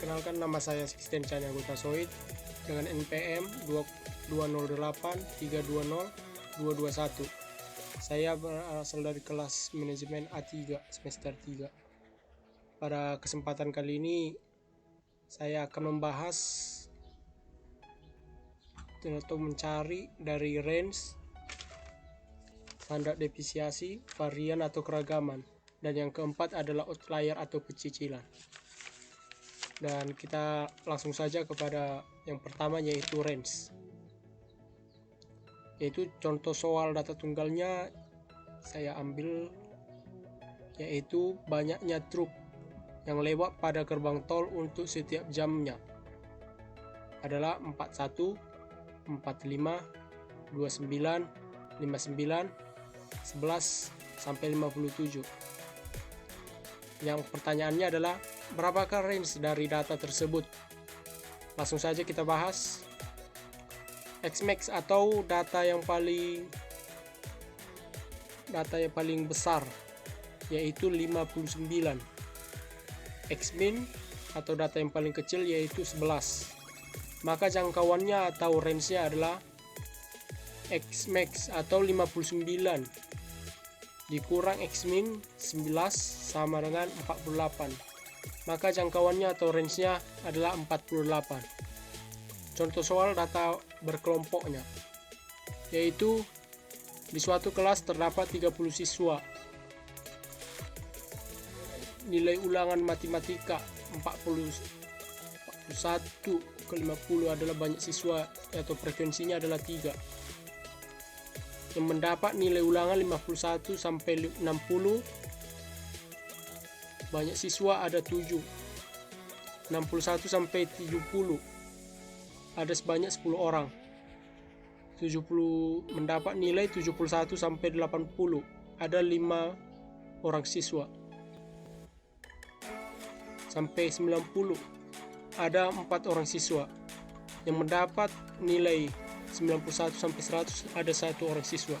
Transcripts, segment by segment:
Perkenalkan, nama saya Sixten Chania Gutasoid dengan NPM 2208320221. Saya berasal dari kelas manajemen A3 semester 3. Pada kesempatan kali ini saya akan membahas atau mencari dari range, standar deviasi, varian atau keragaman, dan yang keempat adalah outlier atau pecicilan. Dan kita langsung saja kepada yang pertama, yaitu range. Yaitu contoh soal data tunggalnya saya ambil, yaitu banyaknya truk yang lewat pada gerbang tol untuk setiap jamnya adalah 41, 45, 29, 59, 11 sampai 57. Yang pertanyaannya adalah, berapakah range dari data tersebut? Langsung saja kita bahas. Xmax atau data yang paling besar yaitu 59. Xmin atau data yang paling kecil yaitu 11. Maka jangkauannya atau range-nya adalah Xmax atau 59 dikurang Xmin 11 sama dengan 48. Maka jangkauannya atau range-nya adalah 48. Contoh soal data berkelompoknya, yaitu di suatu kelas terdapat 30 siswa. Nilai ulangan matematika 41 ke 50 adalah banyak siswa atau frekuensinya adalah 3. Yang mendapat nilai ulangan 51 sampai 60, banyak siswa ada 7. 61 sampai 70 ada sebanyak 10 orang. 70 mendapat nilai 71 sampai 80 ada 5 orang siswa. Sampai 90 ada 4 orang siswa. Yang mendapat nilai 91 sampai 100 ada 1 orang siswa.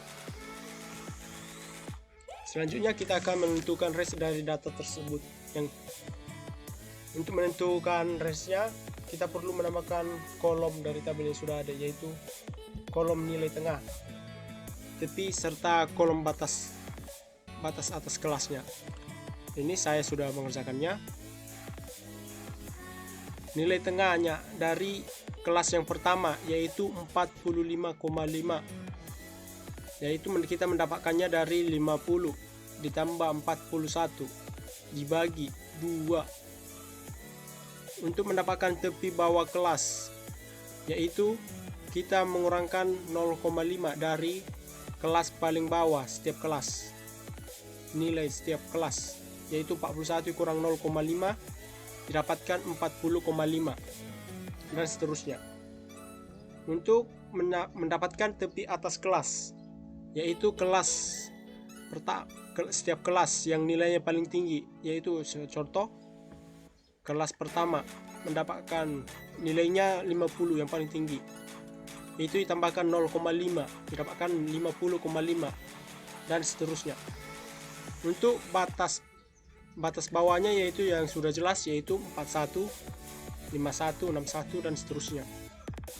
Selanjutnya kita akan menentukan range dari data tersebut. Untuk menentukan range-nya, kita perlu menambahkan kolom dari tabel yang sudah ada, yaitu kolom nilai tengah, tepi, serta kolom batas atas kelasnya. Ini saya sudah mengerjakannya. Nilai tengahnya dari kelas yang pertama yaitu 45,5, yaitu kita mendapatkannya dari 50 ditambah 41 dibagi 2. Untuk mendapatkan tepi bawah kelas, yaitu kita mengurangkan 0,5 dari kelas paling bawah setiap kelas. Nilai setiap kelas yaitu 41 kurang 0,5 didapatkan 40,5, dan seterusnya. Untuk mendapatkan tepi atas kelas, yaitu setiap kelas yang nilainya paling tinggi, yaitu contoh kelas pertama mendapatkan nilainya 50 yang paling tinggi, itu ditambahkan 0,5 didapatkan 50,5, dan seterusnya. Untuk batas bawahnya yaitu yang sudah jelas, yaitu 41, 51, 61, dan seterusnya.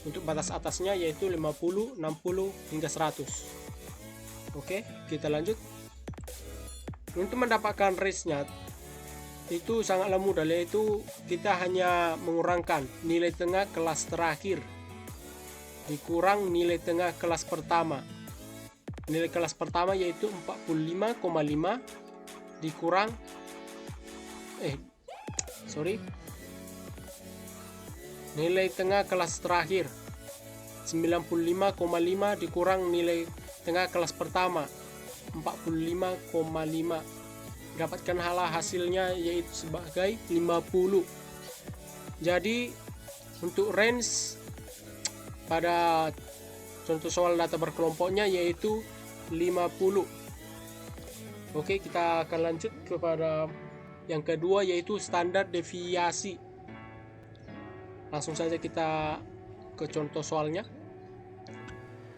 Untuk batas atasnya yaitu 50, 60 hingga 100. Oke, kita lanjut. Untuk mendapatkan range-nya itu sangatlah mudah, yaitu kita hanya mengurangkan nilai tengah kelas terakhir dikurang nilai tengah kelas pertama. Nilai kelas pertama yaitu 45,5 dikurang nilai tengah kelas terakhir 95,5 dikurang nilai tengah kelas pertama 45,5, dapatkan hasilnya yaitu sebagai 50. Jadi untuk range pada contoh soal data berkelompoknya yaitu 50. Oke, kita akan lanjut kepada yang kedua, yaitu standar deviasi. Langsung saja kita ke contoh soalnya.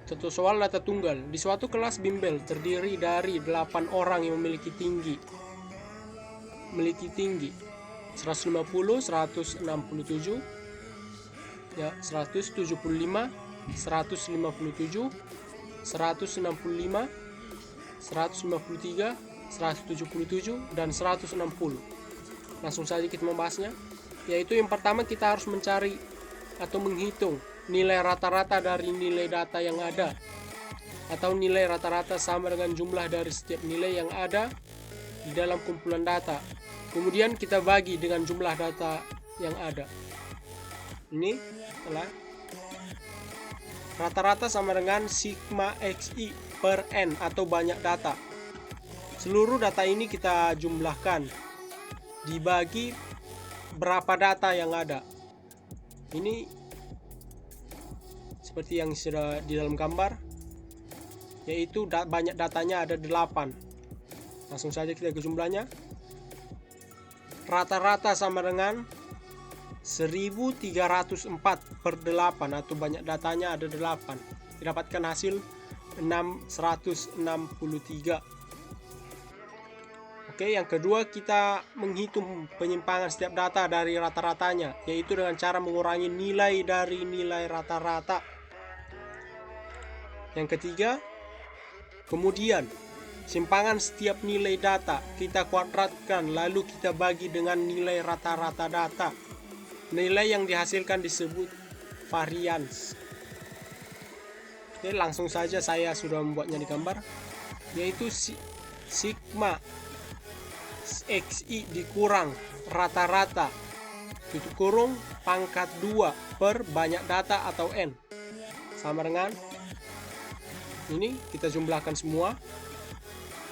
Contoh soal data tunggal. Di suatu kelas bimbel terdiri dari 8 orang yang memiliki tinggi 150, 167, ya, 175, 157, 165, 153, 177, dan 160. Langsung saja kita membahasnya. Yaitu yang pertama, kita harus mencari atau menghitung nilai rata-rata dari nilai data yang ada, atau nilai rata-rata sama dengan jumlah dari setiap nilai yang ada di dalam kumpulan data. Kemudian kita bagi dengan jumlah data yang ada. Ini adalah rata-rata sama dengan sigma xi per n, atau banyak data. Seluruh data ini kita jumlahkan dibagi berapa data yang ada. Ini seperti yang sudah di dalam gambar, yaitu banyak datanya ada 8. Langsung saja kita ke jumlahnya. Rata-rata sama dengan 1304 per 8, atau banyak datanya ada 8. Didapatkan hasil 663. Oke, yang kedua, kita menghitung penyimpangan setiap data dari rata-ratanya, yaitu dengan cara mengurangi nilai dari nilai rata-rata. Yang ketiga, kemudian simpangan setiap nilai data kita kuadratkan, lalu kita bagi dengan nilai rata-rata data. Nilai yang dihasilkan disebut varians. Oke, langsung saja saya sudah membuatnya di gambar, yaitu sigma xi dikurang rata-rata tutup kurung pangkat 2 per banyak data atau n, sama dengan ini. Kita jumlahkan semua,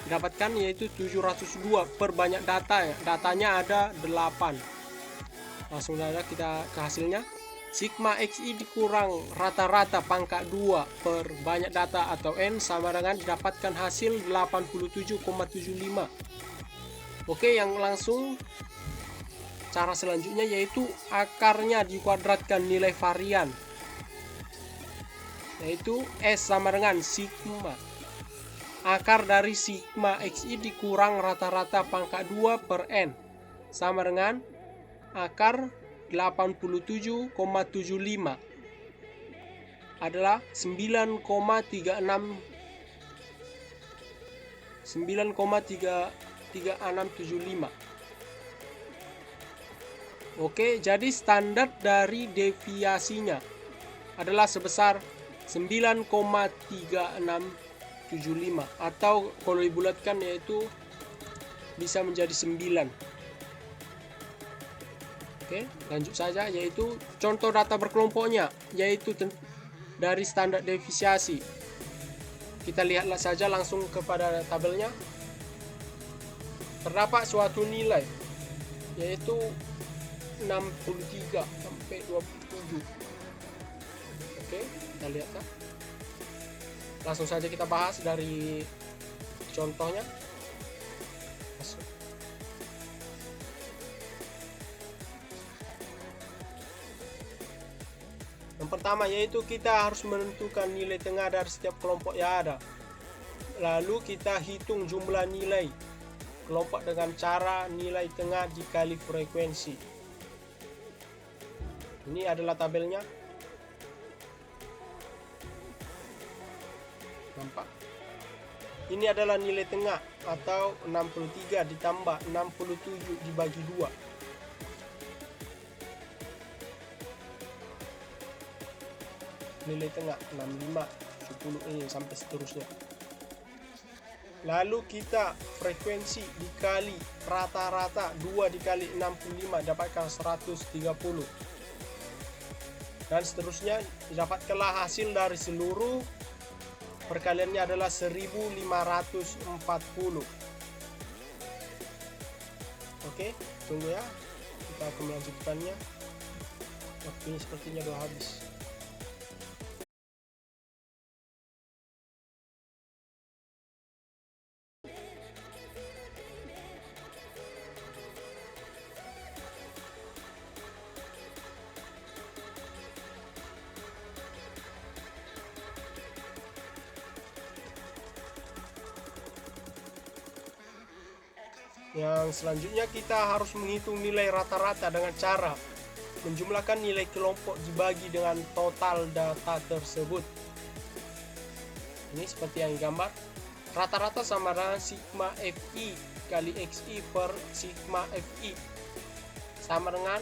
didapatkan yaitu 702 per banyak data. Datanya ada 8. Langsung saja kita ke hasilnya. Sigma xi dikurang rata-rata pangkat 2 per banyak data atau n, sama dengan didapatkan hasil 87,75. Oke, yang langsung cara selanjutnya yaitu akarnya dikuadratkan nilai varian, yaitu S sama dengan sigma akar dari sigma xi dikurang rata-rata pangkat 2 per n, sama dengan akar 87,75 adalah 9,3675. Oke, jadi standar dari deviasinya adalah sebesar 9,3675, atau kalau dibulatkan yaitu bisa menjadi 9. Oke, lanjut saja, yaitu contoh data berkelompoknya, yaitu dari standar deviasi. Kita lihatlah saja langsung kepada tabelnya. Terdapat suatu nilai, yaitu 63 sampai 27. Oke, kita lihat kan? Langsung saja kita bahas dari contohnya. Masuk. Yang pertama yaitu kita harus menentukan nilai tengah dari setiap kelompok yang ada. Lalu kita hitung jumlah nilai kelompok dengan cara nilai tengah dikali frekuensi. Ini adalah tabelnya. Nampak? Ini adalah nilai tengah, atau 63 ditambah 67 dibagi 2. Nilai tengah 65, 10 ini sampai seterusnya. Lalu kita frekuensi dikali rata-rata, 2 dikali 65 dapatkan 130. Dan seterusnya, didapatkanlah hasil dari seluruh perkaliannya adalah 1540. Oke, tunggu ya, kita akan melanjutkannya. Waktu ini sepertinya sudah habis. Yang selanjutnya kita harus menghitung nilai rata-rata dengan cara menjumlahkan nilai kelompok dibagi dengan total data tersebut. Ini seperti yang gambar. Rata-rata sama dengan sigma FI kali XI per sigma FI. Sama dengan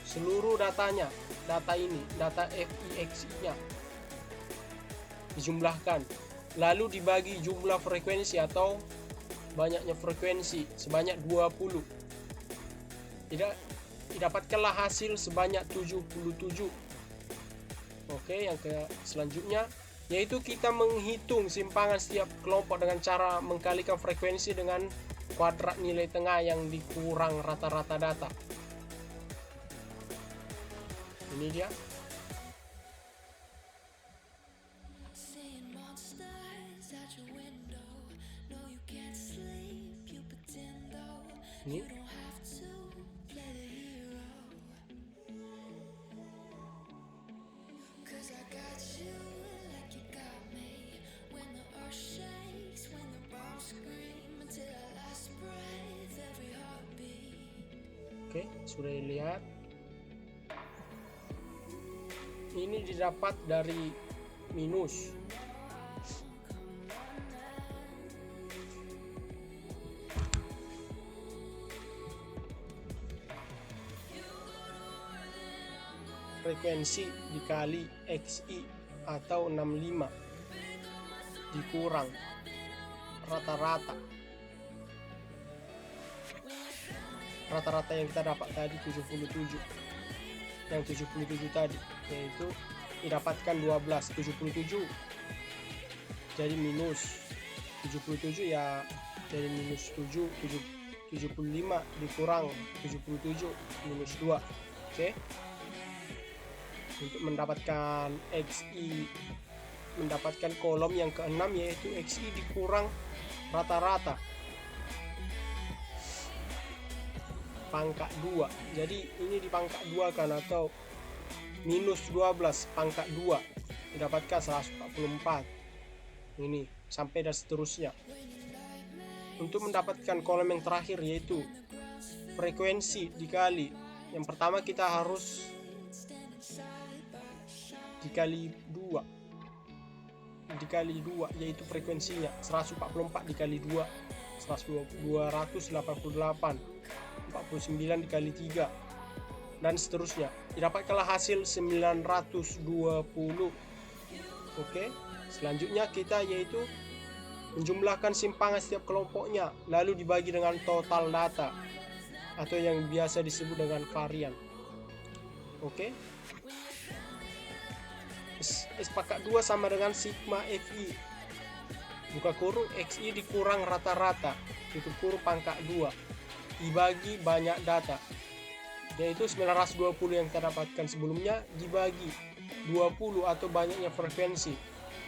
seluruh datanya. Data ini, data FI XI-nya. Dijumlahkan. Lalu dibagi jumlah frekuensi atau banyaknya frekuensi sebanyak 20. Didapatkanlah hasil sebanyak 77. Oke, yang selanjutnya yaitu kita menghitung simpangan setiap kelompok dengan cara mengkalikan frekuensi dengan kuadrat nilai tengah yang dikurang rata-rata data. Ini dia. Ini. Oke, sudah dilihat. Ini didapat dari minus. Frekuensi dikali XI atau 65 dikurang rata-rata. Rata-rata yang kita dapat tadi 77. Yang 77 tadi yaitu didapatkan 12. 77 jadi minus 77 ya, jadi minus 7. 75 dikurang 77 minus 2. Oke. Untuk mendapatkan XI, mendapatkan kolom yang ke-6 yaitu XI dikurang rata-rata pangkat 2. Jadi ini di pangkat 2 kan, atau minus 12 pangkat 2 didapatkan 144. Ini sampai dan seterusnya. Untuk mendapatkan kolom yang terakhir yaitu frekuensi dikali, yang pertama kita harus dikali 2 yaitu frekuensinya 144 dikali 2 288, 49 dikali 3 dan seterusnya. Didapatkanlah hasil 920. Oke, selanjutnya kita yaitu menjumlahkan simpangan setiap kelompoknya lalu dibagi dengan total data atau yang biasa disebut dengan varian. Oke, S pangkat 2 sama dengan sigma FI buka kurung XI dikurang rata-rata tutup kurung pangkat 2 dibagi banyak data, yaitu 920 yang kita dapatkan sebelumnya dibagi 20 atau banyaknya frekuensi,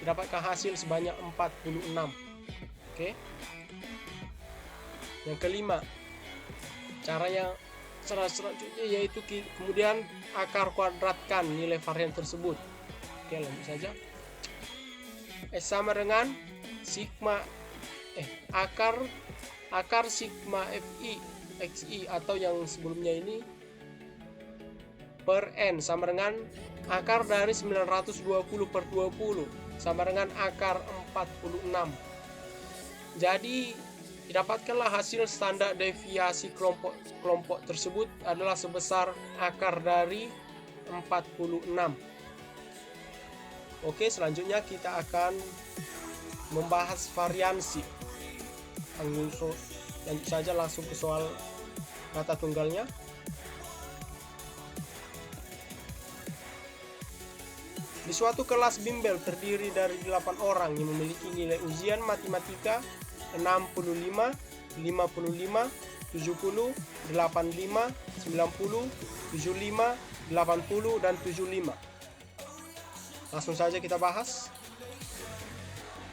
didapatkan hasil sebanyak 46. Oke. Yang kelima, cara yang selanjutnya yaitu kemudian akar kuadratkan nilai varian tersebut. Oke, lanjut saja. S sama dengan sigma akar sigma FI XI atau yang sebelumnya ini per N sama dengan akar dari 920 per 20 sama dengan akar 46. Jadi didapatkanlah hasil standar deviasi kelompok tersebut adalah sebesar akar dari 46. Oke, selanjutnya kita akan membahas variansi. Lanjut saja langsung ke soal data tunggalnya. Di suatu kelas bimbel terdiri dari 8 orang yang memiliki nilai ujian matematika 65, 55, 70, 85, 90, 75, 80, dan 75. Langsung saja kita bahas.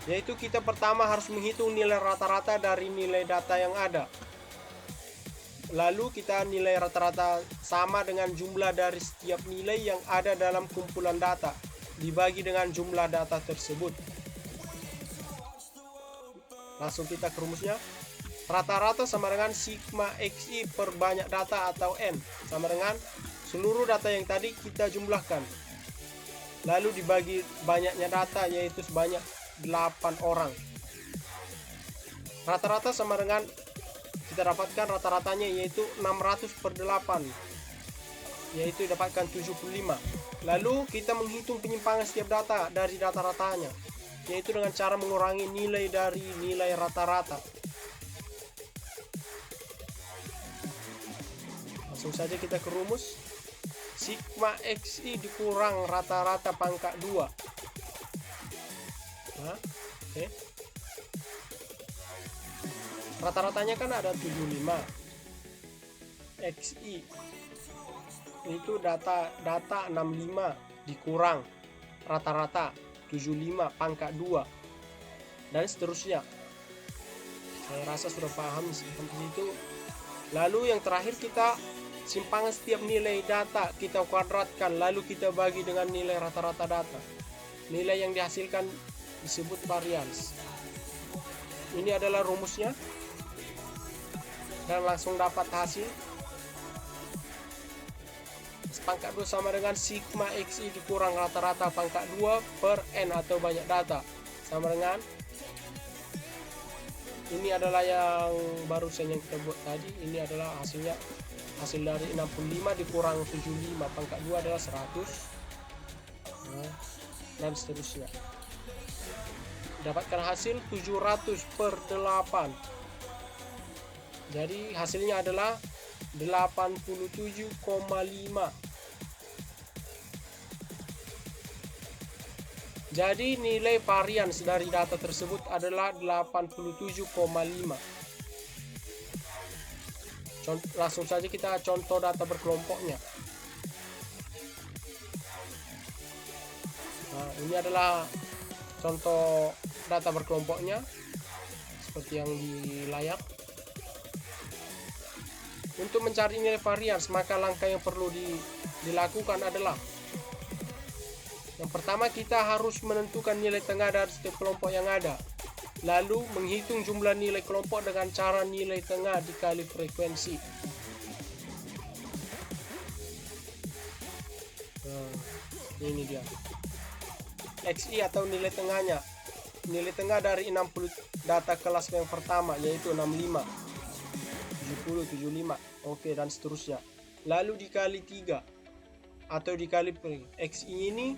Yaitu kita pertama harus menghitung nilai rata-rata dari nilai data yang ada. Lalu kita nilai rata-rata sama dengan jumlah dari setiap nilai yang ada dalam kumpulan data dibagi dengan jumlah data tersebut. Langsung kita ke rumusnya. Rata-rata sama dengan sigma xi per banyak data atau n, sama dengan seluruh data yang tadi kita jumlahkan. Lalu dibagi banyaknya data, yaitu sebanyak 8 orang. Rata-rata sama dengan, kita dapatkan rata-ratanya yaitu 600 per 8, yaitu dapatkan 75. Lalu kita menghitung penyimpangan setiap data dari data ratanya, yaitu dengan cara mengurangi nilai dari nilai rata-rata. Langsung saja kita ke rumus. Sigma xi dikurang rata-rata pangkat 2. Nah, oke. Rata-ratanya kan ada 75. Xi itu data 65 dikurang rata-rata 75 pangkat 2, dan seterusnya. Saya rasa sudah paham seperti itu. Lalu yang terakhir, kita simpangan setiap nilai data kita kuadratkan, lalu kita bagi dengan nilai rata-rata data. Nilai yang dihasilkan disebut varians. Ini adalah rumusnya, dan langsung dapat hasil. Pangkat 2 sama dengan sigma xi dikurang rata-rata pangkat 2 per n atau banyak data, sama dengan, ini adalah yang barusan yang kita buat tadi. Ini adalah hasilnya, hasil dari 65 dikurang 75 pangkat 2 adalah 100, dan seterusnya. Dapatkan hasil 700 per 8. Jadi hasilnya adalah 87,5. Jadi nilai varians dari data tersebut adalah 87,5. Langsung saja kita contoh data berkelompoknya. Nah, ini adalah contoh data berkelompoknya seperti yang di layar. Untuk mencari nilai varians, maka langkah yang perlu dilakukan adalah, yang pertama, kita harus menentukan nilai tengah dari setiap kelompok yang ada. Lalu menghitung jumlah nilai kelompok dengan cara nilai tengah dikali frekuensi. Nah, ini dia xi atau nilai tengahnya. Nilai tengah dari 60 data kelas yang pertama, yaitu 65, 70, 75, oke, dan seterusnya. Lalu dikali 3 atau dikali xi ini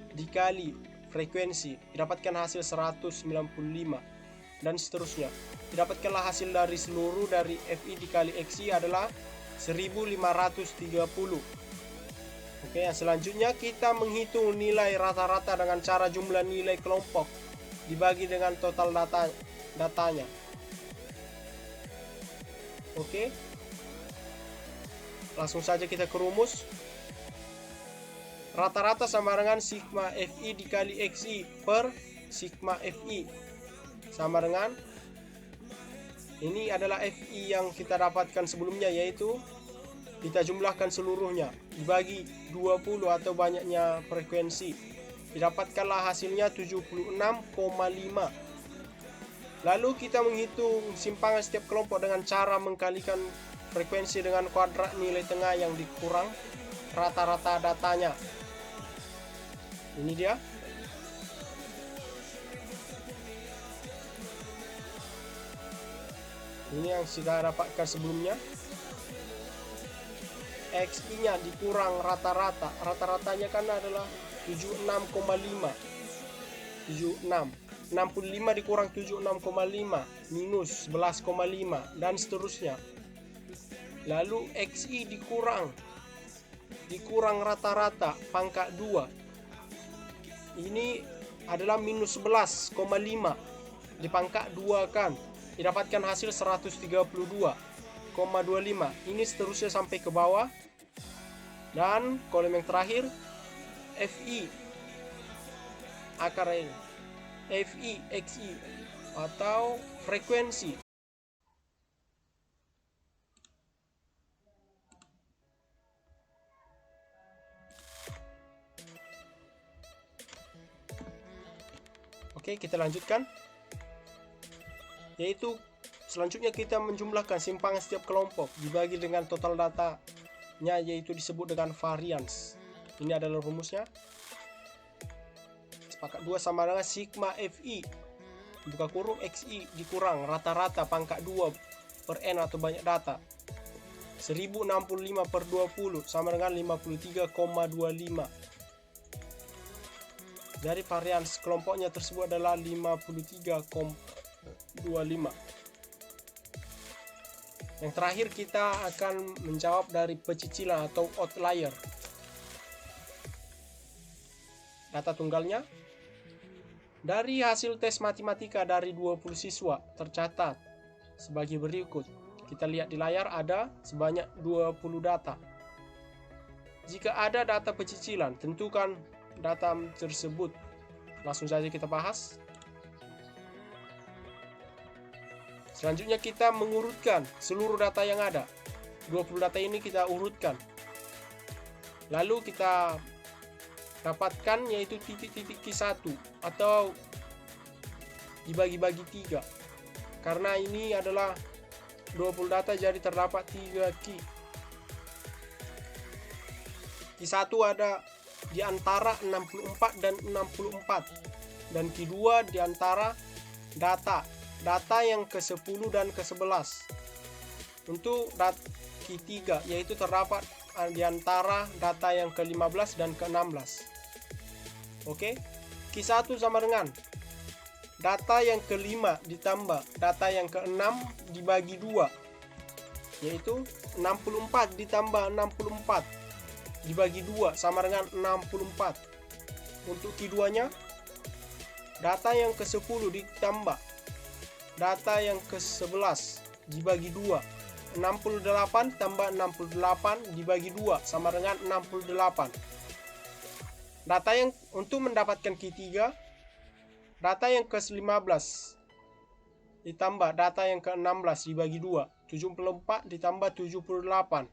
dikali frekuensi, didapatkan hasil 195, dan seterusnya. Didapatkanlah hasil dari seluruh dari fi dikali xi adalah 1530. Oke, yang selanjutnya kita menghitung nilai rata-rata dengan cara jumlah nilai kelompok dibagi dengan total datanya. Oke, langsung saja kita ke rumus. Rata-rata sama dengan sigma fi dikali xi per sigma fi, sama dengan, ini adalah fi yang kita dapatkan sebelumnya, yaitu kita jumlahkan seluruhnya dibagi 20 atau banyaknya frekuensi, didapatkanlah hasilnya 76,5. Lalu kita menghitung simpangan setiap kelompok dengan cara mengkalikan frekuensi dengan kuadrat nilai tengah yang dikurang rata-rata datanya. Ini dia. Ini yang sudah dapatkan sebelumnya. XI nya dikurang rata-rata. Rata-ratanya kan adalah 76,5. 76. 65 dikurang 76,5 minus 11,5, dan seterusnya. Lalu XI dikurang rata-rata pangkat 2. Ini adalah minus 11,5 di pangkat 2 kan. Didapatkan hasil 132,25. Ini seterusnya sampai ke bawah. Dan kolom yang terakhir FI akar ini. FI XI atau frekuensi. Oke, kita lanjutkan. Yaitu Selanjutnya kita menjumlahkan simpangan setiap kelompok dibagi dengan total datanya, yaitu disebut dengan varians. Ini adalah rumusnya. Sepakat 2 sama dengan sigma Fi buka kurung Xi dikurang rata-rata pangkat 2 per N atau banyak data. 1065 per 20 sama dengan 53,25. Dari varians kelompoknya tersebut adalah 53,25. Yang terakhir kita akan menjawab dari pecicilan atau outlier. Data tunggalnya. Dari hasil tes matematika dari 20 siswa tercatat sebagai berikut. Kita lihat di layar ada sebanyak 20 data. Jika ada data pecicilan, tentukan data tersebut. Langsung saja kita bahas. Selanjutnya kita mengurutkan seluruh data yang ada. 20 data ini kita urutkan. Lalu kita dapatkan yaitu titik-titik Q1 atau dibagi-bagi 3. Karena ini adalah 20 data jadi terdapat 3 key. Q1 ada di antara 64 dan 64. Dan Q2 di antara data yang ke-10 dan ke-11. Untuk Q3 yaitu terdapat di antara data yang ke-15 dan ke-16. Oke. Q1 sama dengan data yang ke-5 ditambah data yang ke-6 dibagi 2, yaitu 64 ditambah 64 dibagi 2 sama dengan 64. Untuk Q2 nya data yang ke-10 ditambah data yang ke-11 dibagi 2, 68 tambah 68 dibagi 2 sama dengan 68. Data yang untuk mendapatkan Q3, data yang ke-15 ditambah data yang ke-16 dibagi 2, 74 ditambah 78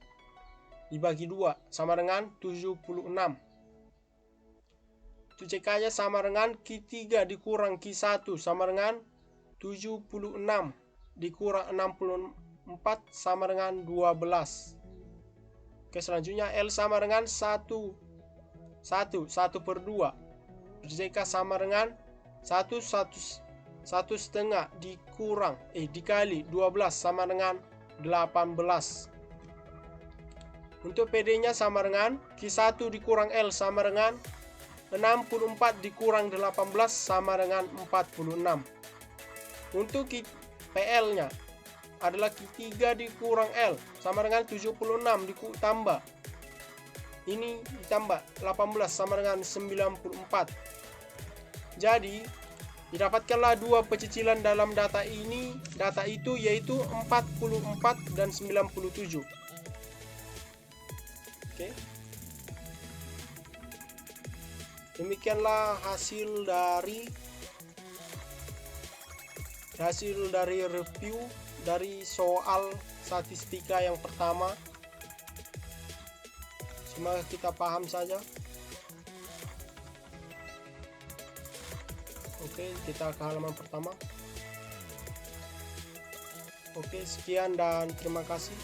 dibagi 2 sama dengan 76. Itu CK-nya sama dengan Q3 dikurang Q1 sama dengan 76 dikurang 64 sama dengan 12. Oke, selanjutnya L sama dengan 1 per 2. JK sama dengan 1 setengah dikurang dikali 12 sama dengan 18. Untuk PD nya sama dengan Q1 dikurang L sama dengan 64 dikurang 18 sama dengan 46. Untuk PL nya adalah Q3 dikurang L sama dengan 76 ditambah ini ditambah 18 sama dengan 94. Jadi didapatkanlah dua pecicilan dalam data itu yaitu 44 dan 97. Oke. Demikianlah hasil dari review dari soal statistika yang pertama. Semoga kita paham saja. Oke, kita ke halaman pertama. Oke, sekian dan terima kasih.